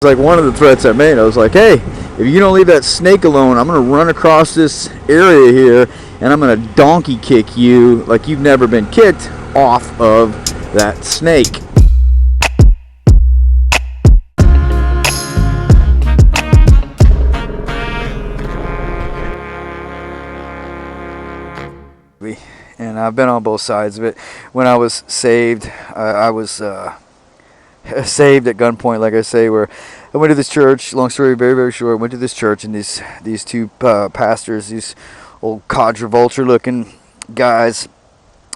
Like one of the threats I made. I was like, hey, if you don't leave that snake alone, I'm going to run across this area here and I'm going to donkey kick you like you've never been kicked off of that snake. And I've been on both sides of it. When I was saved, I was saved at gunpoint, like I say, where I went to this church. Long story, very, very short. I went to this church, and these two pastors, these old codger vulture-looking guys,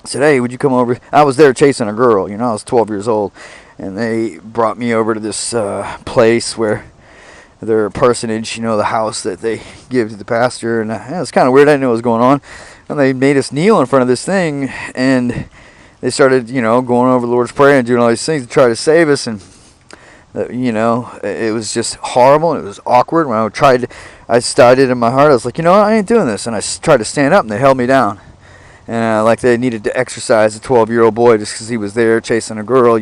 said, "Hey, would you come over?" I was there chasing a girl. I was 12 years old, and they brought me over to this place where their personage, the house that they give to the pastor, and it was kind of weird. I didn't know what was going on, and they made us kneel in front of this thing, and they started, going over the Lord's Prayer and doing all these things to try to save us, and it was just horrible, and it was awkward. When I started in my heart, I was like, I ain't doing this, and I tried to stand up, and they held me down, and like they needed to exercise a 12-year-old boy just because he was there chasing a girl,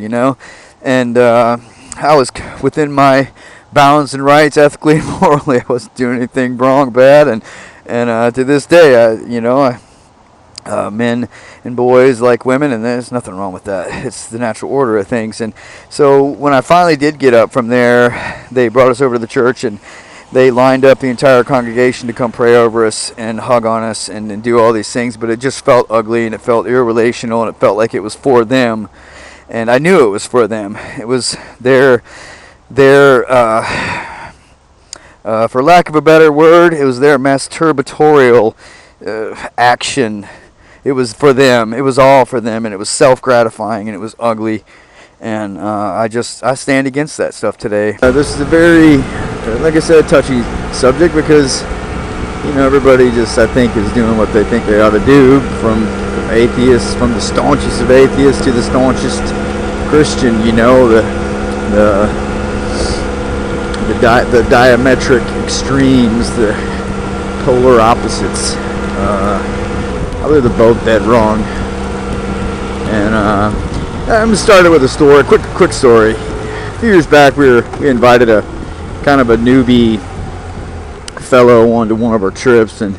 and I was within my bounds and rights, ethically and morally. I wasn't doing anything wrong, bad, and to this day, men and boys like women, and there's nothing wrong with that. It's the natural order of things. And so when I finally did get up from there, they brought us over to the church, and they lined up the entire congregation to come pray over us and hug on us and do all these things. But it just felt ugly, and it felt irrelational, and it felt like it was for them. And I knew it was for them. It was their for lack of a better word, it was their masturbatorial action. It was for them. It was all for them, and it was self-gratifying, and it was ugly. And I stand against that stuff today. This is a very, like I said, touchy subject because, everybody just, I think, is doing what they think they ought to do, from atheists, from the staunchest of atheists to the staunchest Christian. The diametric extremes, the polar opposites. I believe they're both dead wrong. And I'm going to start with a story, quick story. A few years back, we invited a kind of a newbie fellow onto one of our trips, and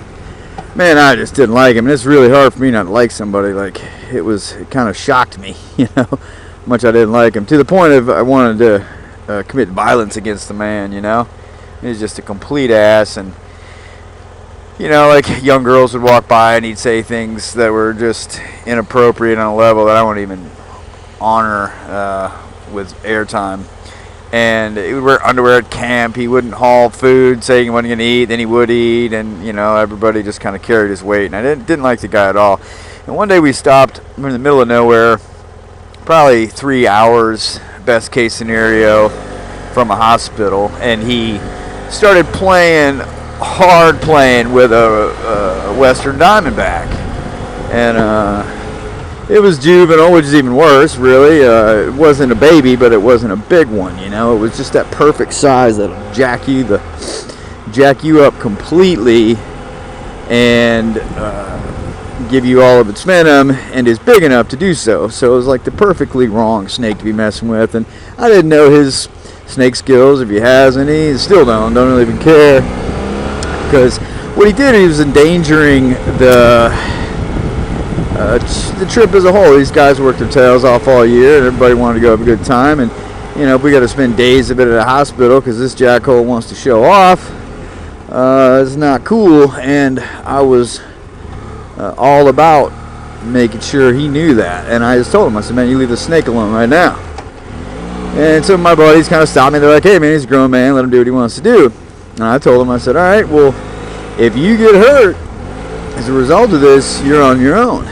man, I just didn't like him. And it's really hard for me not to like somebody. Like, it kind of shocked me, how much I didn't like him, to the point of I wanted to commit violence against the man. He was just a complete ass, and like young girls would walk by and he'd say things that were just inappropriate on a level that I wouldn't even honor with airtime. And he would wear underwear at camp. He wouldn't haul food, saying he wasn't going to eat, then he would eat, and everybody just kind of carried his weight. And I didn't like the guy at all. And one day we stopped. We were in the middle of nowhere, probably 3 hours, best case scenario, from a hospital, and he started hard playing with a Western Diamondback, and it was juvenile, which is even worse, really. It wasn't a baby, but it wasn't a big one. It was just that perfect size that'll jack you up completely, and give you all of its venom, and is big enough to do so. So it was like the perfectly wrong snake to be messing with, and I didn't know his snake skills, if he has any. Still don't really even care, because what he did, he was endangering the trip as a whole. These guys worked their tails off all year, and everybody wanted to go have a good time, and if we got to spend days of it at a hospital because this jackhole wants to show off, it's not cool. And I was all about making sure he knew that, and I just told him, I said, man, you leave the snake alone right now. And some of my buddies kind of stopped me. They're like, hey man, he's a grown man, let him do what he wants to do. And I told him, I said, all right, well, if you get hurt as a result of this, you're on your own.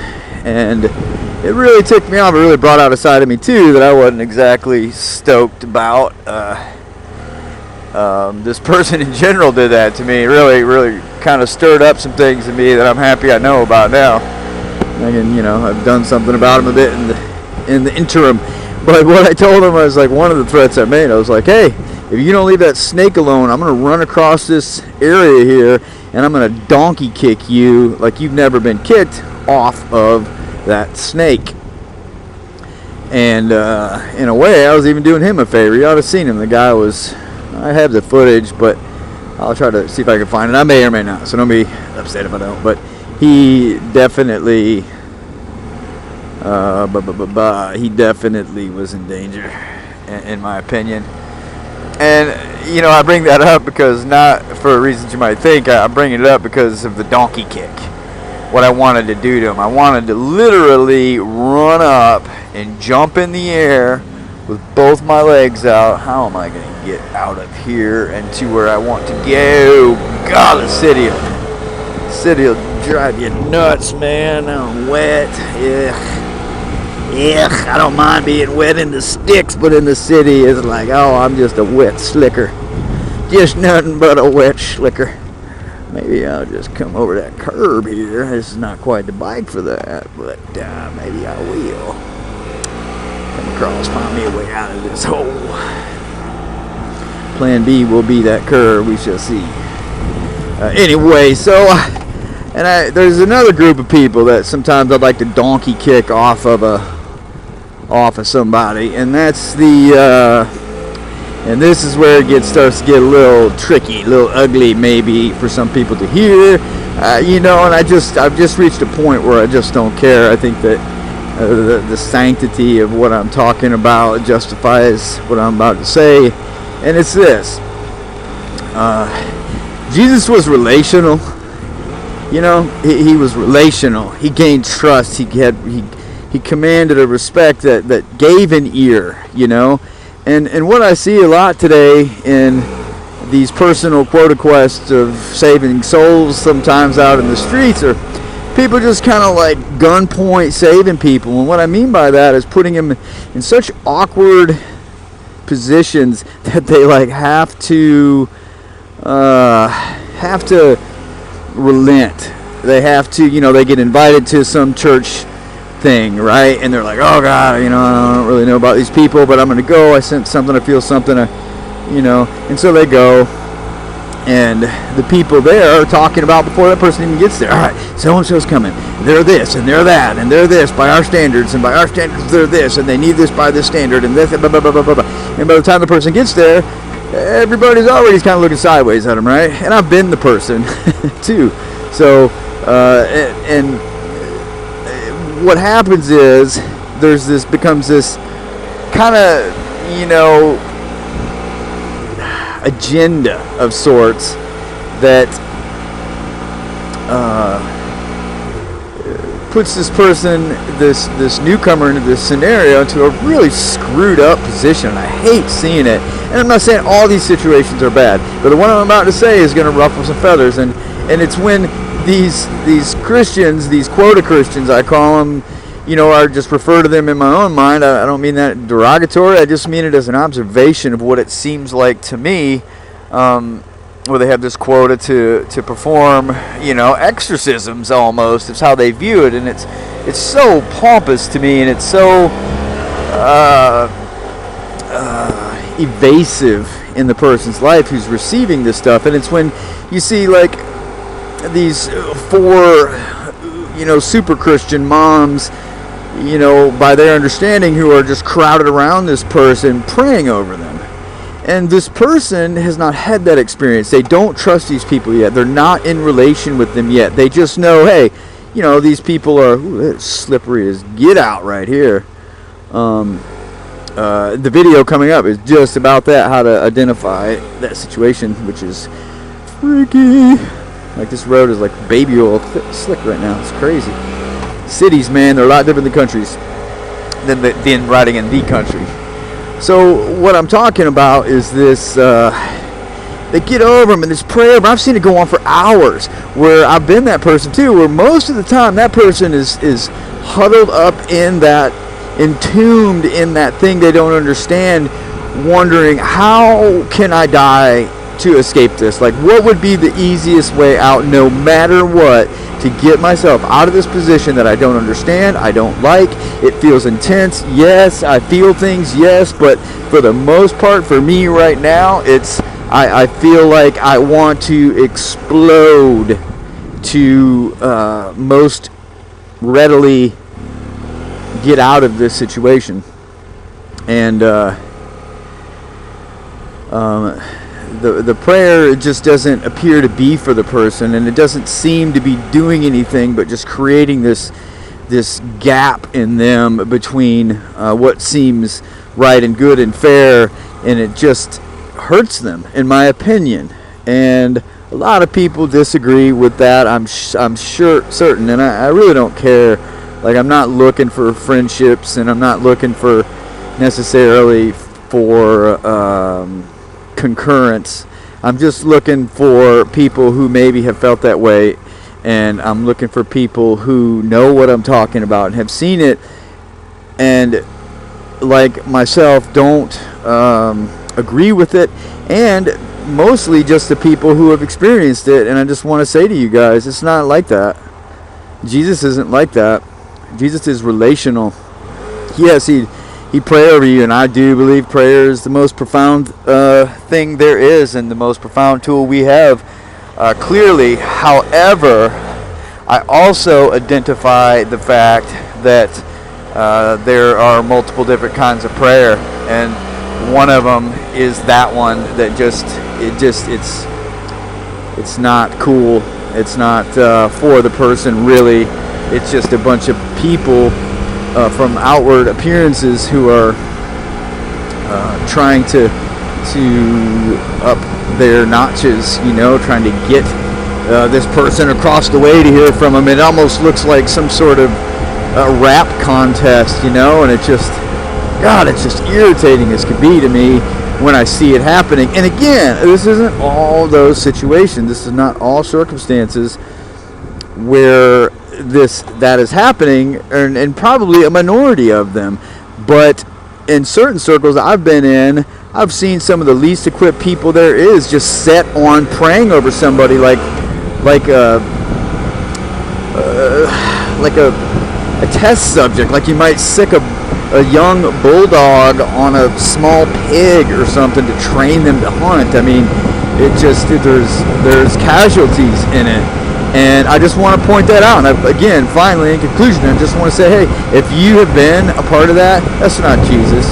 And it really ticked me off. It really brought out a side of me too that I wasn't exactly stoked about. This person in general did that to me. It really kind of stirred up some things in me that I'm happy I know about now. I've done something about him a bit in the interim. But what I told him was, like, one of the threats I made, I was like, hey, if you don't leave that snake alone, I'm going to run across this area here, and I'm going to donkey kick you like you've never been kicked off of that snake. And in a way, I was even doing him a favor. You ought to have seen him. The guy was I have the footage, but I'll try to see if I can find it. I may or may not, so don't be upset if I don't. But he definitely, he definitely was in danger, in my opinion. And, you know, I bring that up because, not for reasons you might think, I'm bringing it up because of the donkey kick. What I wanted to do to him. I wanted to literally run up and jump in the air with both my legs out. How am I going to get out of here and to where I want to go? God, the city will drive you nuts, man. I'm wet. Yeah, I don't mind being wet in the sticks, but in the city it's like, oh, I'm just a wet slicker. Just nothing but a wet slicker. Maybe I'll just come over that curb here. This is not quite the bike for that, but maybe I will. Come across, find me a way out of this hole. Plan B will be that curb, we shall see. Anyway, so... And there's another group of people that sometimes I'd like to donkey kick off of somebody, and that's and this is where it starts to get a little tricky, a little ugly, maybe for some people to hear, you know. And I've just reached a point where I just don't care. I think that the sanctity of what I'm talking about justifies what I'm about to say, and it's this: Jesus was relational. You know, he was relational. He gained trust. He commanded a respect that gave an ear, you know. And what I see a lot today in these personal quota quests of saving souls sometimes out in the streets are people just kind of like gunpoint saving people. And what I mean by that is putting them in such awkward positions that they like have to relent. They have to, you know, they get invited to some church thing, right? And they're like, oh God, you know, I don't really know about these people, but I'm going to go. I sense something, I feel something, you know. And so they go, and the people there are talking about before that person even gets there. All right, so-and-so's coming. They're this, and they're that, and they're this by our standards, and by our standards they're this, and they need this by this standard, and this, blah, blah, blah, blah, blah, blah. And by the time the person gets there, everybody's already kind of looking sideways at them, right? And I've been the person too. So and what happens is becomes this kind of, you know, agenda of sorts that puts this person, this newcomer, into this scenario, into a really screwed up position. And I hate seeing it. And I'm not saying all these situations are bad, but the one I'm about to say is going to ruffle some feathers. And it's when these Christians, these quota Christians, I call them, you know, I just refer to them in my own mind. I don't mean that derogatory. I just mean it as an observation of what it seems like to me, where they have this quota to perform, you know, exorcisms almost. It's how they view it, and it's so pompous to me, and it's so evasive in the person's life who's receiving this stuff. And it's when you see like these 4, you know, super Christian moms, you know, by their understanding, who are just crowded around this person praying over them. And this person has not had that experience. They don't trust these people yet. They're not in relation with them yet. They just know, hey, you know, these people are slippery as get out right here. The video coming up is just about that, how to identify that situation, which is freaky. Like, this road is like baby oil slick right now. It's crazy. Cities, man, they're a lot different than countries than riding in the country. So what I'm talking about is this, they get over them and this prayer, but I've seen it go on for hours, where I've been that person too, where most of the time that person is huddled up in that, entombed in that thing they don't understand, wondering, how can I die to escape this? Like, what would be the easiest way out, no matter what, to get myself out of this position that I don't understand, I don't like, it feels intense, yes, I feel things, yes, but for the most part, for me right now, it's, I feel like I want to explode to most readily get out of this situation. And the prayer just doesn't appear to be for the person, and it doesn't seem to be doing anything but just creating this gap in them between what seems right and good and fair, and it just hurts them, in my opinion. And a lot of people disagree with that. I'm certain, and I really don't care. Like, I'm not looking for friendships, and I'm not looking for necessarily for concurrence. I'm just looking for people who maybe have felt that way, and I'm looking for people who know what I'm talking about and have seen it, and like myself don't agree with it, and mostly just the people who have experienced it. And I just want to say to you guys, it's not like that. Jesus isn't like that. Jesus is relational. Yes, he pray over you, and I do believe prayer is the most profound thing there is, and the most profound tool we have, clearly. However, I also identify the fact that there are multiple different kinds of prayer, and one of them is that one that it's not cool. It's not for the person, really. It's just a bunch of people from outward appearances who are trying to up their notches, trying to get this person across the way to hear from them. It almost looks like some sort of rap contest, and it's just irritating as could be to me when I see it happening. And again, this isn't all those situations. This is not all circumstances where that is happening, and probably a minority of them. But in certain circles I've been in, I've seen some of the least equipped people there is just set on praying over somebody like a test subject, like you might sick a young bulldog on a small pig or something to train them to hunt. I mean, there's casualties in it. And I just want to point that out. And again, finally, in conclusion, I just want to say, hey, if you have been a part of that, that's not Jesus.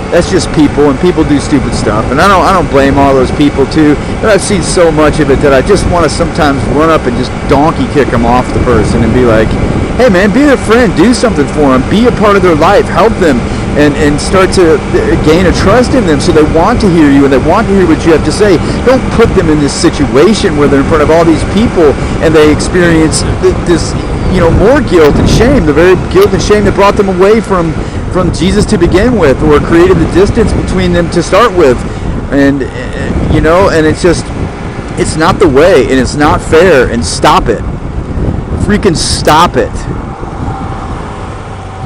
That's just people, and people do stupid stuff. And I don't blame all those people too. But I've seen so much of it that I just want to sometimes run up and just donkey kick them off the person and be like, hey man, be their friend, do something for them, be a part of their life, help them, and start to gain a trust in them so they want to hear you and they want to hear what you have to say. Don't put them in this situation where they're in front of all these people and they experience this, more guilt and shame, the very guilt and shame that brought them away from Jesus to begin with, or created the distance between them to start with. And and it's not the way, and it's not fair, and stop it. Freaking stop it.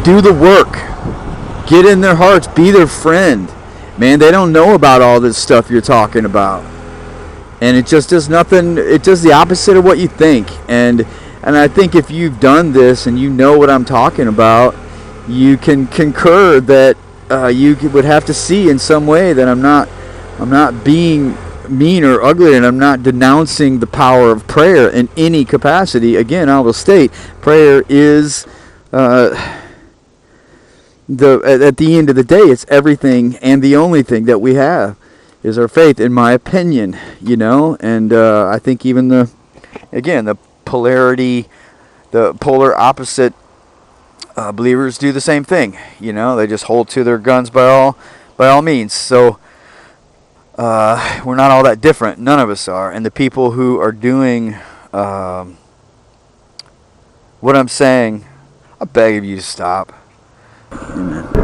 Do the work. Get in their hearts. Be their friend. Man, they don't know about all this stuff you're talking about. And it just does nothing. It does the opposite of what you think. And I think if you've done this and you know what I'm talking about, you can concur that you would have to see in some way that I'm not being mean or ugly, and I'm not denouncing the power of prayer in any capacity. Again, I will state, prayer is at the end of the day, it's everything, and the only thing that we have is our faith, in my opinion. And I think even the polarity, the polar opposite believers do the same thing. They just hold to their guns by all means. So we're not all that different. None of us are. And the people who are doing what I'm saying, I beg of you to stop. Amen.